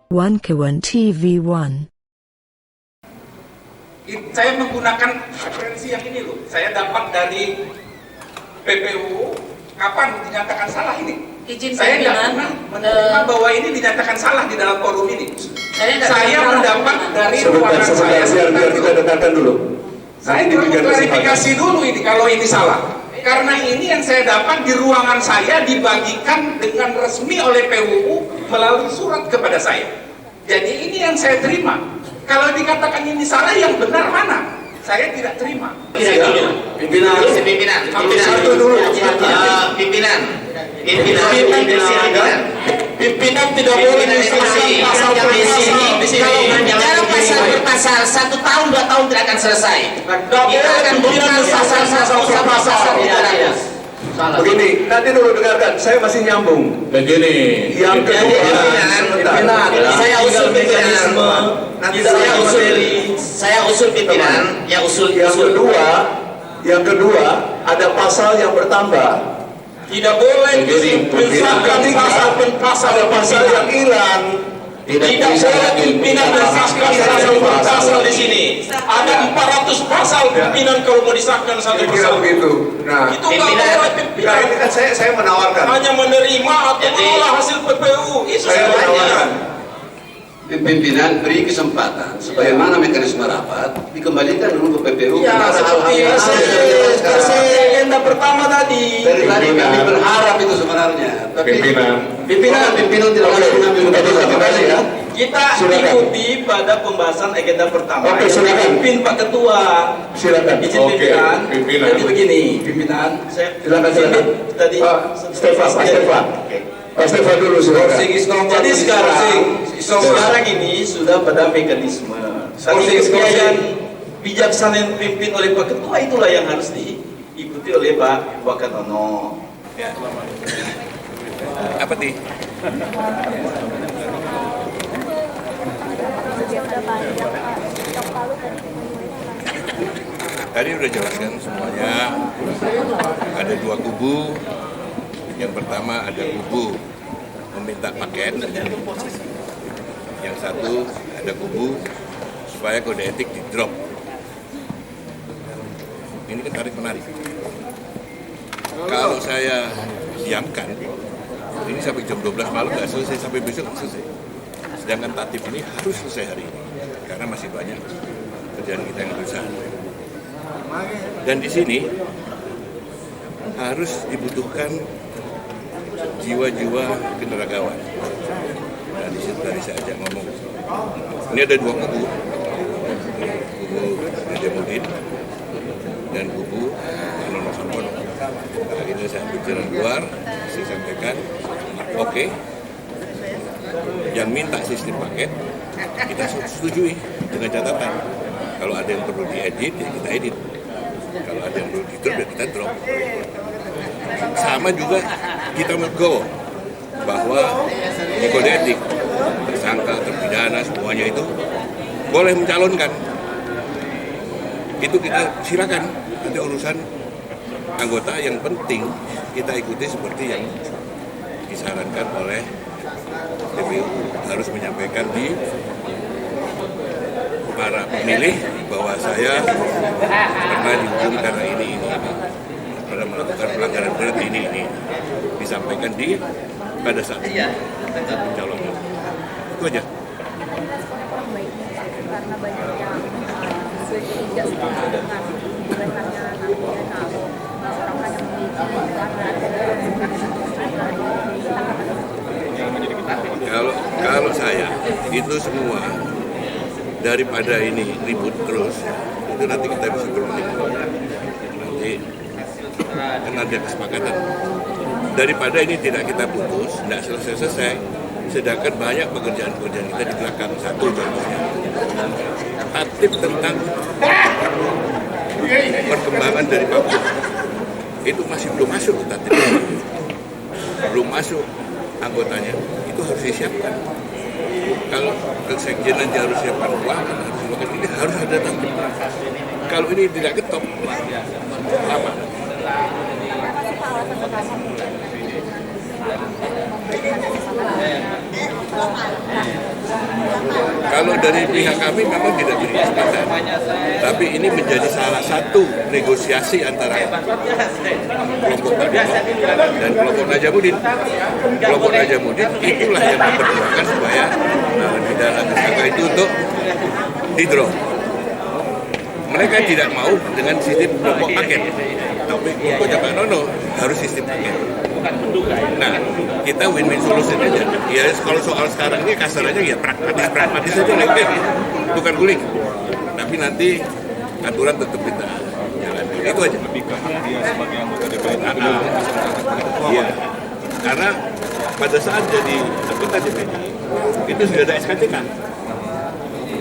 Wankawan TV1. Saya menggunakan referensi yang ini loh. Saya dapat dari PPU. Kapan dinyatakan salah ini? Izin saya tidak pernah menerima bahwa ini dinyatakan salah di dalam forum ini. Saya mendapat dari ruangan saya. Biar kita dengarkan dulu. Saya perlu klarifikasi dulu ini kalau ini salah. Karena ini yang saya dapat di ruangan saya dibagikan dengan resmi oleh PUU melalui surat kepada saya. Jadi ini yang saya terima. Kalau dikatakan ini salah, yang benar mana? Saya tidak terima. Pimpinan. Pimpinan tidak boleh diskusi pasal per pasal. Kalau berbicara pasal per pasal, 1 tahun 2 tahun tidak akan selesai. Kita akan buka pasal tidak ada. Begini, nanti dulu dengarkan. Saya masih nyambung. Begini. Yang kedua, Saya usul pimpinan. Saya usul pimpinan. Yang kedua, ada pasal yang bertambah. Tidak boleh disahkan pasal per pasal. Ada pasal yang hilang. Tidak boleh pimpinan disahkan pasal per pasal di sini. Ada 400 pasal pimpinan kalau mau disahkan satu Kira-kira pasal. begitu. Nah, Itu nggak boleh pimpinan. ini kan saya menawarkan. Hanya menerima atau menolak hasil PPU. Itu Saya menawarkan. sebenarnya. Pimpinan beri kesempatan sebagaimana mekanisme rapat dikembalikan dulu ke PPU. Ya, seperti agenda pertama tadi. Dari tadi kami berharap itu sebenarnya, tapi pimpinan tidak boleh mengambil keputusan ya. Kita ikuti pada pembahasan agenda pertama. Oke, silakan. Pimpin Pak Ketua. Silakan. Izin pimpinan. Jadi begini, pimpinan. Silakan. Tadi. Pak Stefan dulu silakan. Jadi sekarang ini sudah pada mekanisme. Tadi kebijakan bijaksana yang dipimpin oleh Pak Ketua itulah yang harus diikuti oleh Pak Wakatono. Ya. Apa nih? Tadi udah jelaskan semuanya, ada 2 kubu. Yang pertama ada kubu meminta paket, yang satu ada kubu supaya kode etik di drop. Ini kan tarik menarik. Kalau saya diamkan, ini sampai jam 12 malam nggak selesai, sampai besok nggak selesai. Sedangkan tatip ini harus selesai hari ini, karena masih banyak kerjaan kita yang besar. Dan di sini harus dibutuhkan jiwa-jiwa keneragawan. Nah, di situ tadi saya ajak ngomong. Ini ada 2 kubu, kubu Najamudin dan kubu Anono Sampono. Nah, ini saya ambil jalan keluar, saya sampaikan, oke, yang minta sistem paket kita setujui dengan catatan. Kalau ada yang perlu diedit, ya kita edit. Kalau ada yang perlu di-drop, ya kita drop. Sama juga kita menggo bahwa di kode etik tersangka, terpidana, semuanya itu boleh mencalonkan. Itu kita silakan. Nanti urusan anggota yang penting kita ikuti seperti yang disarankan oleh PPU, harus menyampaikan di para pemilih bahwa saya pernah dihukum karena ini. Pada melakukan pelanggaran berat ini disampaikan pada saat pencalonan. Itu aja. Karena banyak yang tidak setuju dengan buletannya kalau orang hanya memiliki kalau saya itu semua daripada ini ribut terus, itu nanti kita bisa berunding. Nanti kan ada kesepakatan. Daripada ini tidak kita putus, tidak selesai-selesai, sedangkan banyak pekerjaan-pekerjaan kita di belakang. Satu contohnya, tatip tentang perkembangan dari Papua itu masih belum masuk tatip, belum masuk anggotanya, itu harus disiapkan. Kalau sekjen nanti harus siapkan uang, ini harus ada tatip. Kalau ini tidak ketop, lama. Kalau dari pihak kami memang tidak beri kesempatan, tapi ini menjadi salah satu negosiasi antara kelompok Pak dan kelompok Najamuddin. Kelompok Najamuddin itulah yang memperjuangkan supaya narapidana tersangka itu untuk di-drop. Mereka tidak mau dengan sistem kelompok paket, tapi kelompoknya Pak Nono harus sistem paket. Nah, kita win-win solution aja. Ya kalau soal sekarang ini kasarannya ya pragmatis saja, oke, tukar guling. Tapi nanti aturan tetap kita jalankan. Itu aja. Dia sebagai anggota DPD Iya. Karena pada saat jadi anggota DPD itu sudah ada SKCK.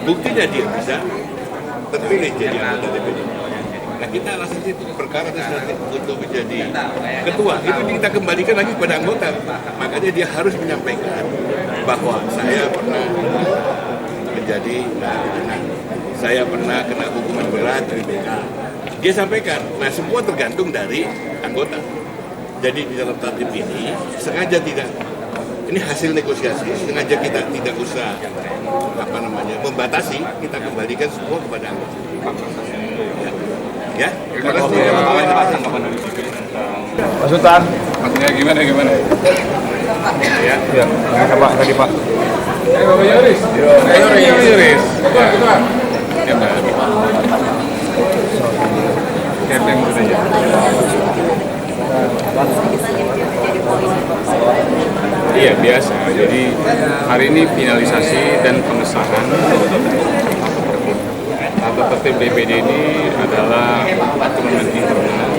Buktinya dia bisa terpilih jadi anggota DPD. Nah kita rasa itu perkara untuk menjadi ketua itu kita kembalikan lagi kepada anggota. Makanya dia harus menyampaikan bahwa saya pernah menjadi saya pernah kena hukuman berat dari BK. Dia sampaikan. Nah semua tergantung dari anggota. Jadi di dalam tatip ini sengaja tidak, ini hasil negosiasi, sengaja kita tidak usah membatasi, kita kembalikan semua kepada anggota. Ya, terima kasih. Pak Sultan, maksudnya gimana? Ya, Pak tadi Pak. Bapak Yoris. Yoris. Ya, Pak. Yang saja. Iya biasa. Jadi hari ini finalisasi dan pengesahan tata tertib DPD ini adalah dokumen internal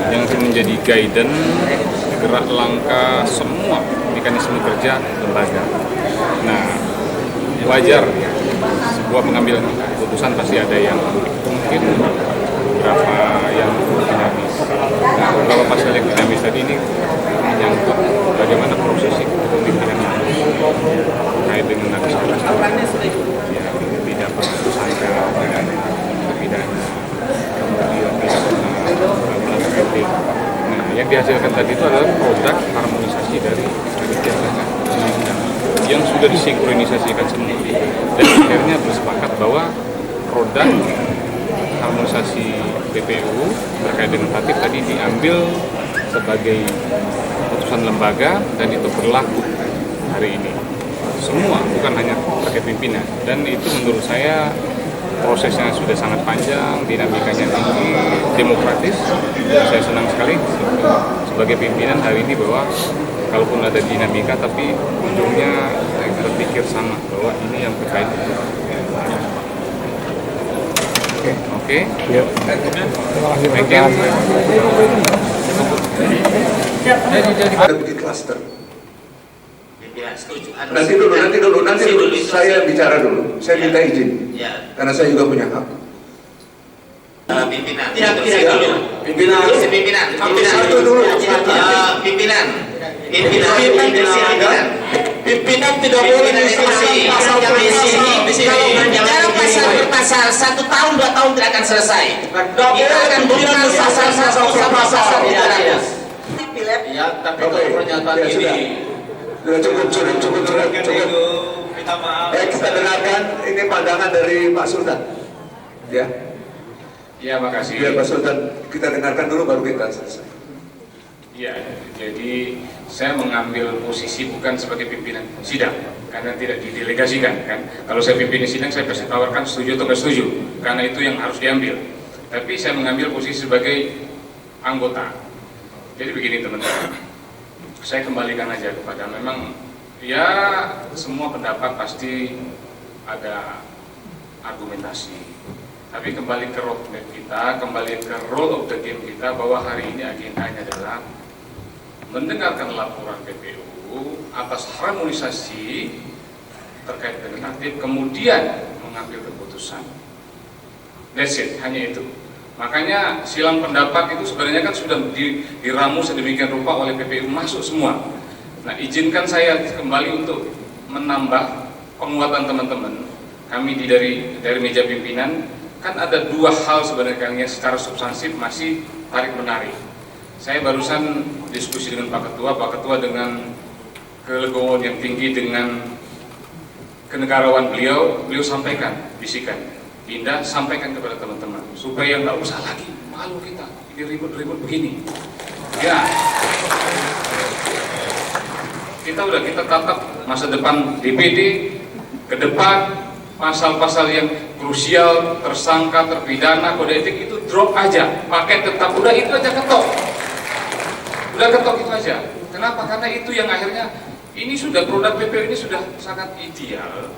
yang akan menjadi guidance gerak langkah semua mekanisme kerja lembaga. Nah, wajar sebuah pengambilan keputusan pasti ada yang mungkin beberapa yang dinamis. Beberapa pasal yang dinamis tadi ini menyangkut bagaimana prosesi kepemimpinan terkait dengan ya, tidak tersangka dengan terpidana, kemudian tidak pernah melakukan etik. Nah, yang dihasilkan tadi itu adalah produk harmonisasi dari yang sudah disinkronisasikan semua dan akhirnya bersepakat bahwa produk harmonisasi BPU terkait dengan tatip tadi diambil sebagai putusan lembaga dan itu berlaku hari ini. Semua, bukan hanya terkait pimpinan. Dan itu menurut saya prosesnya sudah sangat panjang, dinamikanya tinggi, demokratis. Saya senang sekali sebagai pimpinan hari ini bahwa kalaupun ada dinamika tapi ujungnya saya berpikir sama bahwa ini yang terkait. Oke. Yuk. Thank you. Ada bikin klaster. Nanti dulu, saya bicara dulu. Saya minta izin, karena saya juga punya hak. Pimpinan. Satu dulu. Pimpinan tidak boleh pasal per pasal 1 tahun 2 tahun tidak akan selesai. Kita akan bukan pasal 300. Ya, tapi kalau pernyataan ini Cukup. minta maaf. Kita dengarkan ini pandangan dari Pak Sultan. Ya. Ya, makasih. Biar Pak Sultan kita dengarkan dulu baru kita selesai. Ya, jadi saya mengambil posisi bukan sebagai pimpinan sidang karena tidak didelegasikan kan. Kalau saya pimpin sidang saya pasti tawarkan setuju atau nggak setuju karena itu yang harus diambil. Tapi saya mengambil posisi sebagai anggota. Jadi begini teman-teman, saya kembalikan aja kepada memang ya semua pendapat pasti ada argumentasi. Tapi kembali ke roadmap kita, kembali ke role of the game kita bahwa hari ini agendanya adalah mendengarkan laporan BPU atas harmonisasi terkait dengan tatip, kemudian mengambil keputusan. That's it, hanya itu. Makanya silang pendapat itu sebenarnya kan sudah diramu sedemikian rupa oleh BPU masuk semua. Nah, izinkan saya kembali untuk menambah penguatan teman-teman. Kami dari meja pimpinan kan ada dua hal sebenarnya yang secara substansif masih tarik menarik. Saya barusan diskusi dengan Pak Ketua dengan kelegowoan yang tinggi, dengan kenegarawan beliau sampaikan, bisikan, Indah sampaikan kepada teman-teman supaya nggak usah lagi malu kita ini ribut-ribut begini. Ya, kita tatap masa depan DPD ke depan, pasal-pasal yang krusial, tersangka, terpidana, kode etik itu drop aja, paket tetap, udah itu aja ketok itu aja. Kenapa? Karena itu yang akhirnya ini sudah produk PPU ini sudah sangat ideal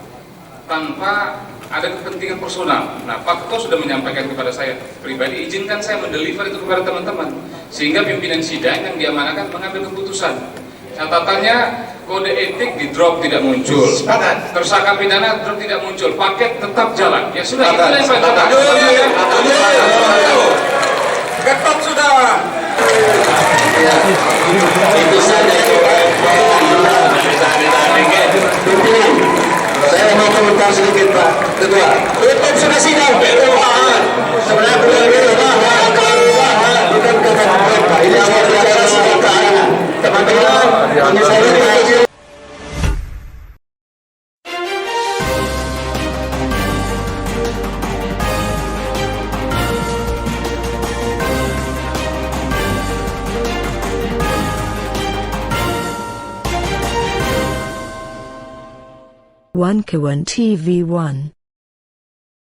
tanpa ada kepentingan personal. Nah, Pak Ketua sudah menyampaikan kepada saya pribadi, izinkan saya mendeliver itu kepada teman-teman sehingga pimpinan sidang yang diamanakan mengambil keputusan. Catatannya kode etik di drop tidak muncul, tersangka pidana drop tidak muncul, paket tetap jalan. Ya sudah, itu yang saya katakan. Ketok sudah. Itu saja. Saya mau komentar sedikit Pak Ketua. Tutup sudah sidang. Sebenarnya bukan kata Pak. Ini awal bicara sidang tahanan. Teman-teman, bagi saya One Kawan TV 1